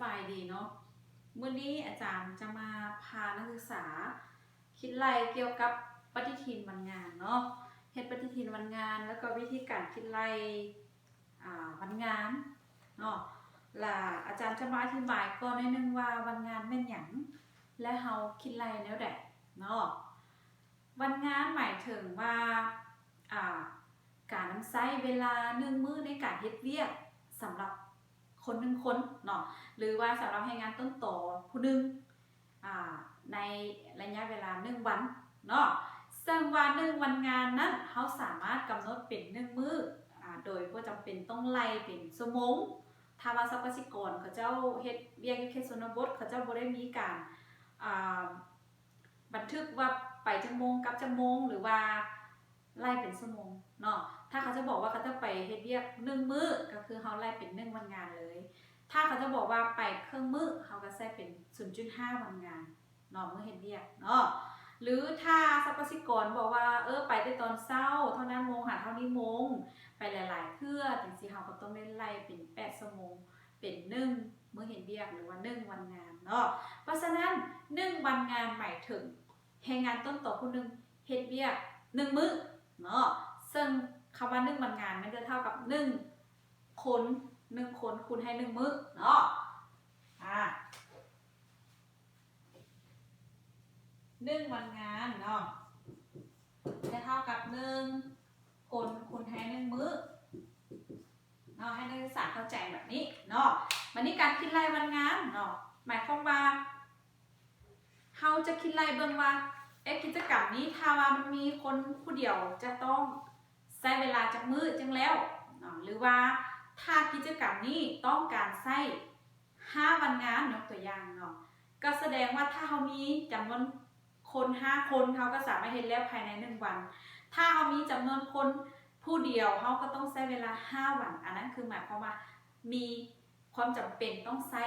บายดีเนาะมื้อนี้อาจารย์จะมาพานักศึกษาคิดไล่เกี่ยวกับปฏิทินวันงานเนาะเฮ็ดปฏิทินวันงานแล้วก็วิธีการคิดไล่วันงานเนาะล่ะอาจารย์จะมาอธิบายก่อนนิดนึงว่าวันงานแม่นหยังและเฮาคิดไล่แนวใดเนาะวันงานหมายถึงว่าการใช้เวลา1 มื้อในการเฮ็ดเวียกสำหรับคน1 คนเนาะหรือว่าสำหรับให้งานต้นต่อผู้หนึ่งในระยะเวลา1 วันเนาะซึ่งว่า1 วันงานนั้นเขาสามารถกำหนดเป็น1 มื้อโดยบ่จำเป็นต้องไล่เป็นชั่วโมงถ้าว่าทรัพยากรเขาเจ้าเฮ็ดเวียกอยู่เขตชนบทเขาเจ้าบ่ได้มีการบันทึกว่าไปจังโมงกับจังโมงหรือว่าไล่เป็นชั่วโมงเนาะถ้าเขาจะบอกว่าเขาจะไปเฮ็ดเวียก1 มื้อก็คือเขาไล่เป็น1 วันงานเลยถ้าเขาจะบอกว่าไปครึ่งมื้อเขาก็ใส่เป็น 0.5 วันงานเนาะมื้อเฮ็ดเวียกเนาะหรือถ้าทรัพยากรบอกว่าไปแต่ตอนเช้าเท่านั้นโมงหาเท่านี้โมงไปหลายๆเทื่อจังซี่เขาก็ต้องได้ไล่เป็น8 ชั่วโมงเป็น1 มื้อเฮ็ดเวียกหรือว่า1 วันงานเนาะเพราะฉะนั้น1 วันงานหมายถึงแรงงานต้นต่อผู้นึงเฮ็ดเวียก1 มื้อเนาะซึ่งคำว่า1 วันงานมันจะเท่ากับ1 คนคูณให้1 มื้อเนาะ1 วันงานเนาะจะเท่ากับ1 คนคูณให้1 มื้อเนาะให้นักศึกษาเข้าใจแบบนี้เนาะวันนี้การคิดไล่วันงานเนาะหมายความว่าเราจะคิดไล่เบิ่งว่ากิจกรรมนี้ถ้าว่ามันมีคนผู้เดียวจะต้องใช้เวลาจากมื้อจังแล้วหรือว่าถ้ากิจกรรมนี้ต้องการใช้5 วันงานยกตัวอย่างเนาะก็แสดงว่าถ้าเรามีจำนวนคน5 คนเขาก็สามารถเฮ็ดแล้วภายใน1 วันถ้าเรามีจำนวนคนผู้เดียวเขาก็ต้องใช้เวลา5 วันอันนั้นคือหมายความว่ามีความจำเป็นต้องใช้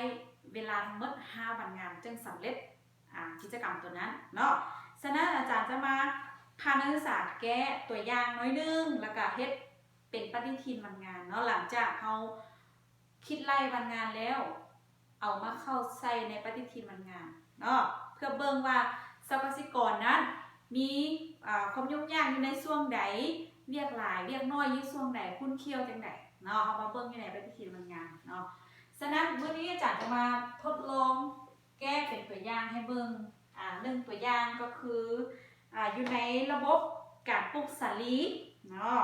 เวลาทั้งหมด5 วันงานจึงสำเร็จกิจกรรมตัวนั้นเนาะฉะนั้นอาจารย์จะมาพานักศึกษาแก้ตัวอย่างน้อยนึงแล้วก็เฮ็ดเป็นปฏิทินวันงานเนาะหลังจากเราคิดไล่วันงานแล้วเอามาเข้าใส่ในปฏิทินวันงานเนาะเพื่อเบิ่งว่าทรัพยากรนั้นมีความยุ่งยากอยู่ในช่วงใดเรียกหลายเรียกน้อยอยู่ช่วงใดคุ้นเคี้ยวจังไดเนาะเอามาเบิ่งอยู่ในปฏิทินวันงานเนาะฉะนั้นมื้อนี้อาจารย์จะมาทดลองแก้เป็นตัวอย่างให้เบิ่ง1 ตัวอย่างก็คืออยู่ในระบบการปลูกสาลีเนาะ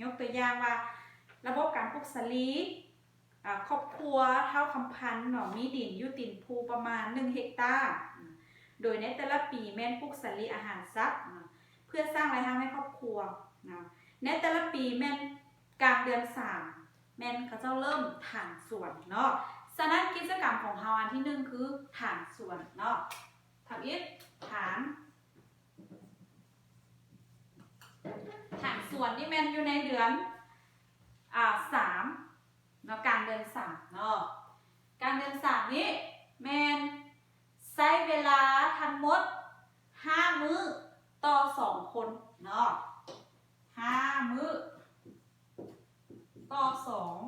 ยกตัวอย่างว่าระบบการปลูกสาลีครอบครัวเท่าคำพันธ์เนาะมีดินอยู่ติ่นภูประมาณ1 เฮกตาร์โดยในแต่ละปีแม่นปลูกสาลีอาหารสัตว์เพื่อสร้างรายได้ให้ครอบครัวนะในแต่ละปีแม่นกลางเดือน3แม่นเขาจะเริ่มถางสวนเนาะฉะนั้นกิจกรรมของเฮาอันที่1คือถางสวนเนาะทำอีกถางสวนนี่แม่นอยู่ในเดือน3เนาะกลางเดือน3เนาะกลางเดือน3นี้แม่นใช้เวลาทั้งหมด5 มื้อต่อ2 คนเนาะ5 มื้อต่อ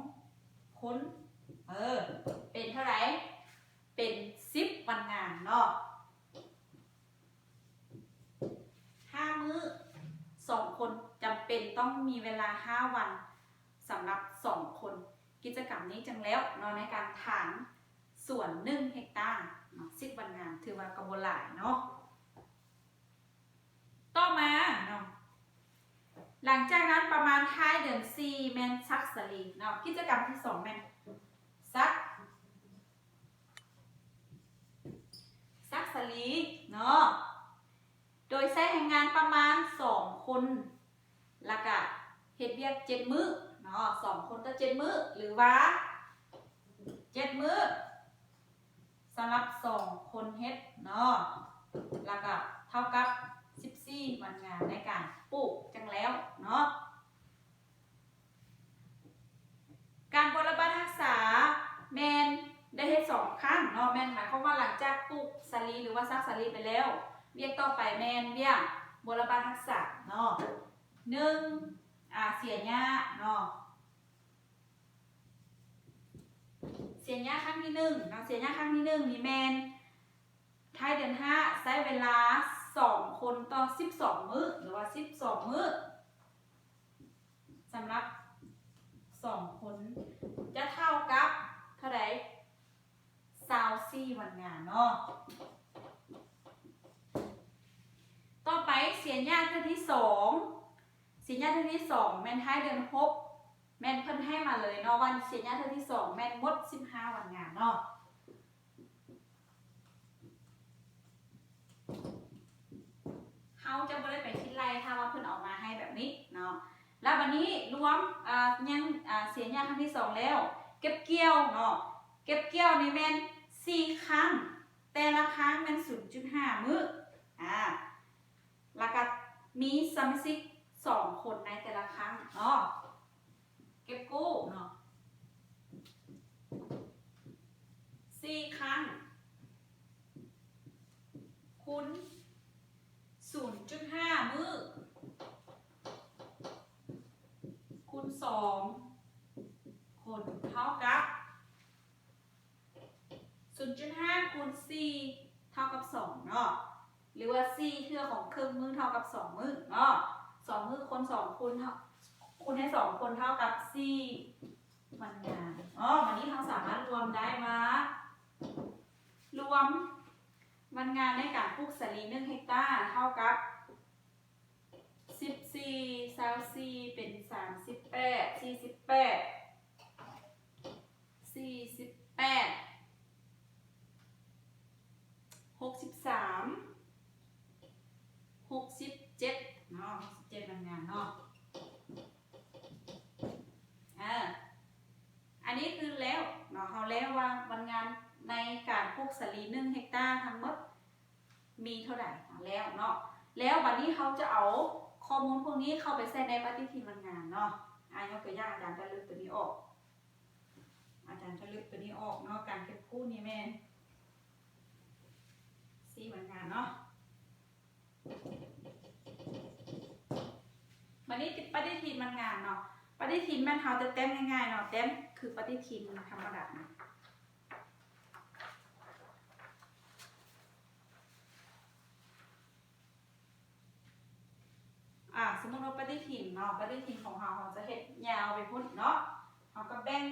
2 คนเป็นเท่าไหร่เป็น10 วันงานเนาะ5 มื้อ2 คนจำเป็นต้องมีเวลา5 วันสำหรับ2 คนกิจกรรมนี้จังแล้วเนาะในการถางสวน1 เฮกตาร์10 วันงานถือว่ากระบวนหลายเนาะต่อมาเนาะหลังจากนั้นประมาณท้ายเดือน4แม่นซักสาลีเนาะกิจกรรมที่2แม่นซักสาลีเนาะโดยใช้แรงงานประมาณ2 คนแล้วก็เฮ็ดเวียก7 มื้อเนาะ2 คนต่อ7 มื้อหรือว่า7 มื้อสำหรับ2 คนเฮ็ดเนาะแล้วก็เท่ากับ14 วันงานในการปลูกจังแล้วเนาะการบำบัดรักษาแมนได้เฮ็ด2 ครั้งเนาะแมนหมายความว่าหลังจากปลูกสาลีหรือว่าซักสาลีไปแล้วเวียกต่อไปแมนเวียกบำบัดรักษาเนาะ1เสียหญ้าเนาะ สียหญ้าครั้งที่1เนาะเสียหญ้าครั้งที่1นี่แมนท้ายเดือน5ใช้เวลา2คนต่อ12มื้อหรือว่า12มื้อสำหรับ2คนจะเท่ากับเท่าไหร่24วันงานเนาะต่อไปเสียหญ้าเทื่อที่2เสียหญ้าเทื่อที่2แม่นท้ายเดือน6แม่นเพิ่นให้มาเลยเนาะวันเสียหญ้าเทื่อที่2แม่นหมด15วันงานเนาะเขาจะไม่ได้ไปคิดไรถ้าว่าเพิ่นออกมาให้แบบนี้เนาะแล้ววันนี้รวมยังเสียหญ้าครั้งที่2แล้วเก็บเกี่ยวเนาะเก็บเกี่ยวนี่แม่น4ครั้งแต่ละครั้งแม่น 0.5 มื้อแล้วก็มีสมาชิก2คนในแต่ละครั้งเนาะเก็บกู้เนาะ4ครั้งคูณ 0.5 มื้อคูณ2คนเท่ากับ 0.5 คูณ4เท่ากับ2เนาะหรือว่า4เทื่อของครึ่งมื้อเท่ากับ2มื้อเนาะ2มื้อคน2คูณให้2คนเท่ากับ4วันงานวันนี้เราสามารถรวมได้มารวมวันงานในการปลูกสาลี1 เฮกตาร์เท่ากับ14 24เป็น38 63 67เนาะ67วันงานเนาะอันนี้คือแล้วเนาะเขาแล้วว่าวันงานในการปลูกสาลี1 เฮกตาร์ทั้งหมดมีเท่าไหร่แล้วเนาะแล้ววันนี้เขาจะเอาข้อมูลพวกนี้เข้าไปใส่ในปฏิทินวันงานเนาะยกตัวอย่างอาจารย์จะลึกตัวนี้ออกเนาะการเก็บกู้นี่แม่4วันงานเนาะวันนี้ปฏิทินวันงานเนาะปฏิทินแม่นเขาจะเต็มง่ายๆเนาะเต็มคือปฏิทินธรรมดานะสมมติว่าปฏิทินเนาะปฏิทินของเราจะเห็ดยาวไปพุ่นเนาะเราก็แบ่ง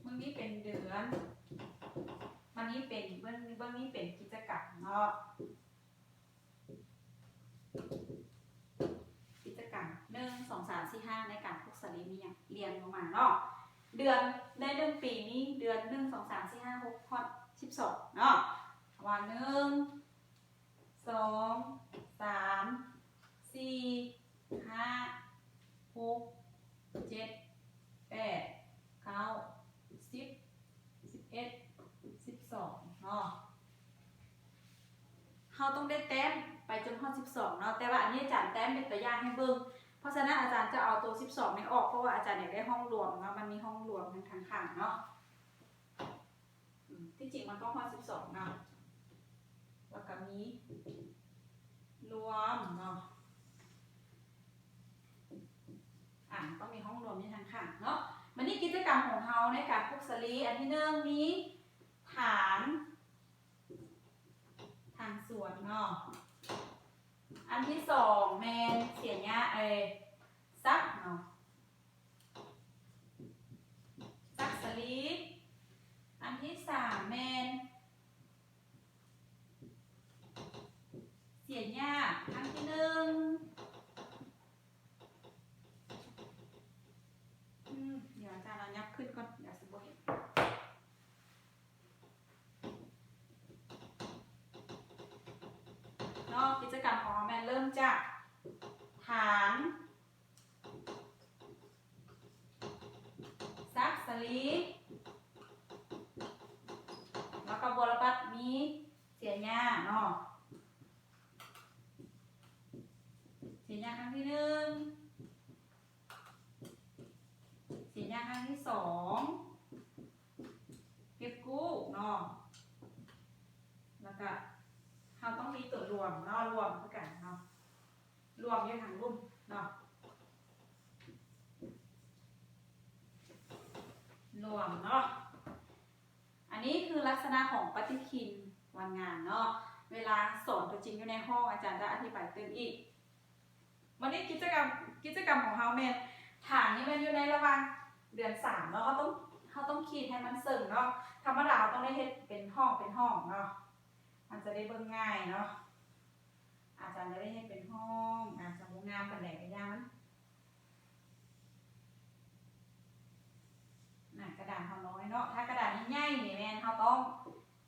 มื้อนี้เป็นเดือนวันนี้เป็นเบื้องนี้เป็นกิจกรรมเนาะกิจกรรม1 2 3 4 5ในการปลูกสาลีมีอย่างเรียนลงมาเนาะเดือนใน1 ปีนี้เดือน1 2 3 4 5 6 12เนาะวัน1 2 3 4 5 6 7 8 9 10 11 12เนาะเขาต้องได้แต้มไปจนข้อ12เนาะแต่ว่าอันนี้อาจารย์แต้มเป็นตัวอย่างให้เบิ่งเพราะฉะนั้นอาจารย์จะเอาตัว12นี้ออกเพราะว่าอาจารย์อยากได้ห้องรวมเนาะมันมีห้องรวมทั้งข้างๆเนาะที่จริงมันก็ข้อ12เนาะแล้วก็มีรวมเนาะต้องมีห้องรวมที่ทั้งข้างเนาะมันนี่กิจกรรมของเราในการปลูกสาลีอันที่1มีฐานสวนเนาะอันที่2แมนเสียหญ้าซักเนาะซักสาลีอันที่3แมนเสียหญ้าอันที่1เดี๋ยวอาจารย์เรายับขึ้นก่อนเดี๋ยวสิบ่เห็นเนาะกิจกรรมของเราแม่เริ่มจากฐานซักสาลีแล้วก็บรบัตมีเสียหญ้าเนาะเสียหญ้าครั้งที่1เสียหญ้าครั้งที่2เก็บกู้เนาะ ก็เราต้องมีตัวรวมเนาะรวมคือกันเนาะรวมอยู่ทางรุ่มเนาะรวมเนาะอันนี้คือลักษณะของปฏิทินวันงานเนาะเวลาสอนตัวจริงอยู่ในห้องอาจารย์จะอธิบายเติมอีกวันนี้กิจกรรมของเฮาแมนฐานนี้มันอยู่ในระหว่างเดือน3เนาะเขาต้องขีดให้มันสึ่งเนาะธรรมดาต้องได้เฮ็ดเป็นห้องเนาะมันจะได้เบิ่งง่ายเนาะอาจารย์จะได้เฮ็ดเป็นห้องสมมุติงามปานใดก็ย่ามันกระดาษเฮาน้อยเนาะถ้ากระดาษใหญ่ๆนี่แม่นเฮาต้อง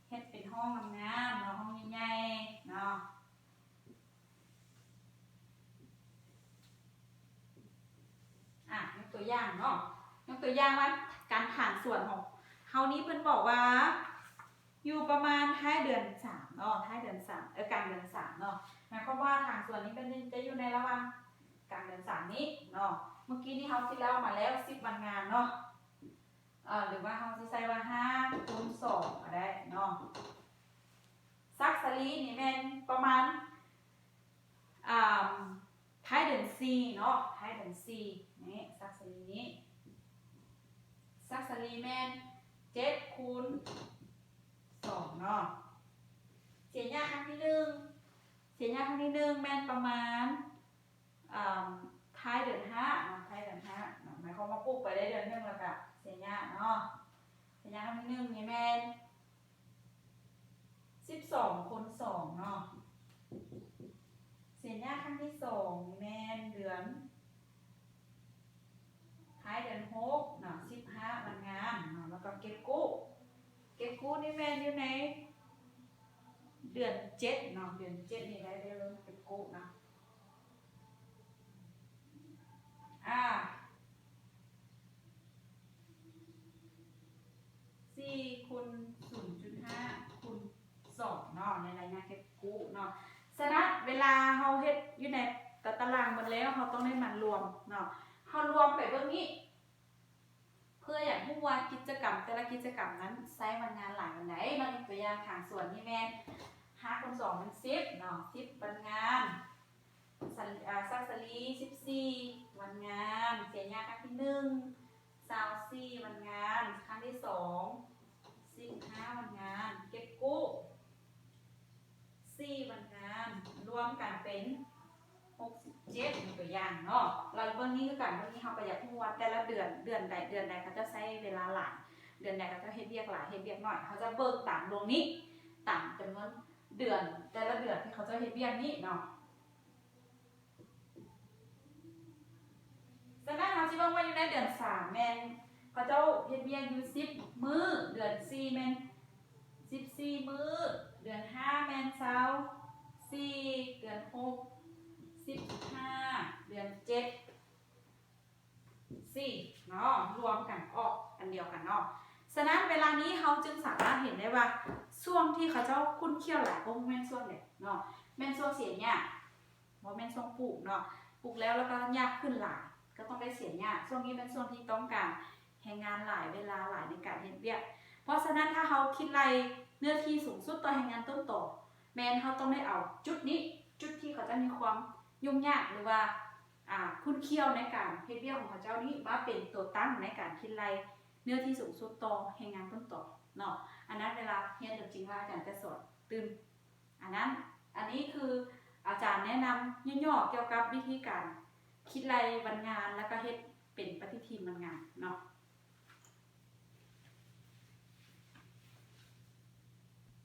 เฮ็ดเป็นห้องงามๆเนาะห้องใหญ่ๆเนาะยกตัวอย่างเนาะยกตัวอย่างว่าการผ่านส่วนของเฮานี้เพิ่นบอกว่าอยู่ประมาณท้ายเดือน3เนาะท้ายเดือน3กลางเดือน3เนาะหมายความว่าทางส่วนนี้เป็นจะอยู่ในระหว่างกลางเดือน3นี้เนาะเมื่อกี้นี้เฮาคิดแล้วมาแล้ว10วันงานเนาะหรือว่าเฮาสิใส่ว่า5คูณ2ก็ได้เนาะซักสลีนี่แม่นประมาณท้ายเดือน4เนาะท้ายเดือน4นี่ซักสลีนี้ซักสลีแม่น7คูณ2เนาะเสียหญ้าครั้งที่1แม่นประมาณท้ายเดือน5เนาะท้ายเดือน5หมายความว่าปลูกไปได้เดือนนึงแล้วก็เสียหญ้าเนาะเสียหญ้าครั้งที่1นี่แม่น12คูณ2เนาะเสียหญ้าครั้งที่2นี่แม่นเดือนท้ายเดือน6เนาะ15วันงานเนาะแล้วก็เก็บกู้นี่แม่นอยู่ในเดือน7เนาะเดือน7นี่ได้เริ่มเก็บกู้นะ4คูณ 0.5 คูณ 2เนาะในรายงานเก็บกู้เนาะฉะนั้นเวลาเฮาเฮ็ดอยู่ในตารางหมดแล้วเฮาต้องได้มันรวมเนาะเฮารวมไปเบิ่งนี้เพื่ออยากรู้ว่ากิจกรรมแต่ละกิจกรรมนั้นใช้วันงานหลายวันไหนเรายกตัวอย่างทางส่วนนี้แม่น5คูณ2มัน10เนาะ10วันงานซักสลี14วันงานเสียหญ้าครั้งที่1 24วันงานครั้งที่2 15วันงานเก็บกู้4วันงานรวมกันเป็น67ตัวอย่างเนาะเราเบิ่งนี้คือกันเบิ่งนี้เฮาก็อยากรู้ว่าแต่ละเดือนใดเขาจะใช้เวลาหลายเดือนใดเขาจะเฮ็ดเวียกหลายเฮ็ดเวียกน้อยเขาจะเบิ่งตามตรงนี้ตามจำนวนเดือนแต่ละเดือนที่เขาจะเฮ็ดเวียกนี้เนาะฉะนั้นเฮาสิเบิ่งว่าอยู่ในเดือน3แม่นเขาเจ้าเฮ็ดเวียกอยู่10มื้อเดือน4แม่น14มื้อเดือน5แม่น24เดือน6 15เดือน7 4เนาะรวมกันออกอันเดียวกันเนาะฉะนั้นเวลานี้เขาจึงสามารถเห็นได้ว่าช่วงที่เขาเจ้าคุ้นเคี่ยวหลายก็แม่นช่วงไหนเนาะแม่นช่วงเสียหญ้าบ่แม่นช่วงปลูกเนาะปลูกแล้วก็ยากขึ้นหลายก็ต้องได้เสียหญ้าช่วงนี้เป็นช่วงที่ต้องการแรงงานหลายเวลาหลายในการเฮ็ดเวียกเพราะฉะนั้นถ้าเขาคิดรายเนื้อที่สูงสุดต่อแรงงานต้นต่อแม่นเขาต้องได้เอาจุดนี้จุดที่เขาจะมีความยุ่งยากหรือว่าคุ้นเคี่ยวในการเฮ็ดเวียกของเขาเจ้านี้มาเป็นตัวตั้งในการคิดรายเนื้อที่สูงสุดต่อแรงงานต้นต่อเนาะอันนั้นเวลาเรียนจริงว่าอาจารย์จะสอนตื่นอันนี้คืออาจารย์แนะนำย่อๆเกี่ยวกับวิธีการคิดรายวันงานแล้วก็เฮ็ดเป็นปฏิทินวันงาน